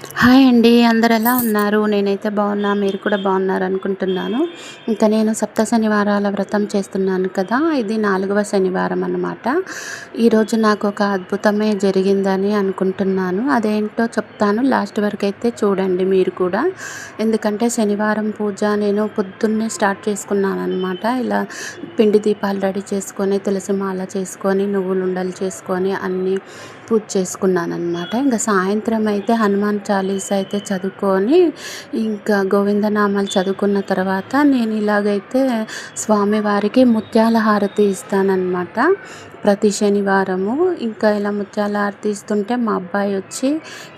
Hi అండి. అందరూ ఎలా ఉన్నారు? నేనైతే బాగున్నా. మీరు కూడా బాగున్నారనుకుంటున్నాను. ఇంకా నేను సప్త శనివారాల వ్రతం చేస్తున్నాను కదా! ఇది 4వ శనివారం అన్నమాట. ఈరోజు నాకొక అద్భుతమే జరిగిందని అనుకుంటున్నాను. అదేంటో చెప్తాను. లాస్ట్ వరకైతే చూడండి మీరు కూడా. ఎందుకంటే శనివారం పూజ నేను పొద్దున్నే స్టార్ట్ చేసుకున్నాననమాట. ఇలా పిండి దీపాలు రెడీ చేసుకొని, తులసి మాల చేసుకొని, నువ్వులుండలు చేసుకొని అన్నీ పూజ చేసుకున్నాననమాట. ఇంక సాయంత్రం అయితే హనుమాన్ చాలీసా అయితే చదువుకొని, ఇంకా గోవిందనామాలు చదువుకున్న తర్వాత నేను ఇలాగైతే స్వామివారికి ముత్యాల హారతి ఇస్తానన్నమాట ప్రతి శనివారము. ఇంకా ఇలా ముత్యాల హారతి ఇస్తుంటే మా అబ్బాయి వచ్చి,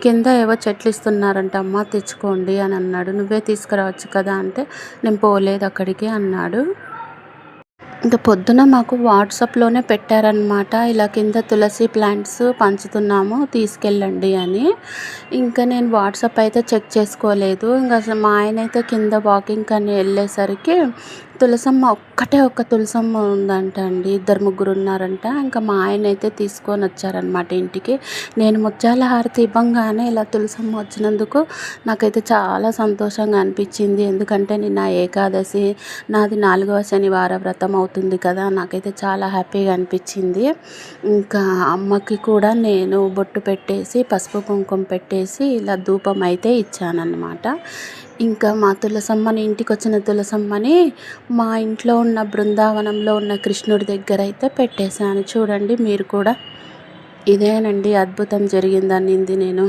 కింద ఏవో చెట్లు ఇస్తున్నారంట అమ్మ తెచ్చుకోండి అని అన్నాడు. నువ్వే తీసుకురావచ్చు కదా అంటే, నేను పోలేదు అక్కడికి అన్నాడు. ఇంక పొద్దున మాకు వాట్సాప్‌లోనే పెట్టారనమాట. ఇలా కింద తులసి ప్లాంట్స్ పంచుతున్నాము తీసుకెళ్ళండి అని. ఇంకా నేను వాట్సాప్ అయితే చెక్ చేసుకోలేదు. ఇంక అసలు మా ఆయనైతే కింద వాకింగ్‌కని ఎళ్ళేసరికి తులసమ్మ ఒక్క తులసమ్మ ఉందంట అండి. ఇద్దరు ముగ్గురు ఉన్నారంట. ఇంకా మా ఆయనైతే తీసుకొనొచ్చారనమాట ఇంటికి. నేను ముత్యాల హారతి ఇవ్వంగానే ఇలా తులసమ్మ వచ్చినందుకు నాకైతే చాలా సంతోషంగా అనిపించింది. ఎందుకంటే నిన్న ఏకాదశి, నాది 4వ శనివార వ్రతం అవుతుంది కదా! నాకైతే చాలా హ్యాపీగా అనిపించింది. ఇంకా అమ్మకి కూడా నేను బొట్టు పెట్టేసి, పసుపు కుంకుమ పెట్టేసి ఇలా ధూపం అయితే ఇచ్చానన్నమాట. ఇంకా మా తులసమ్మని, ఇంటికొచ్చిన తులసమ్మని మా ఇంట్లో ఉన్న బృందావనంలో ఉన్న కృష్ణుడి దగ్గర అయితే పెట్టేశాను. చూడండి మీరు కూడా. ఇదేనండి అద్భుతం జరిగిందనింది నేను.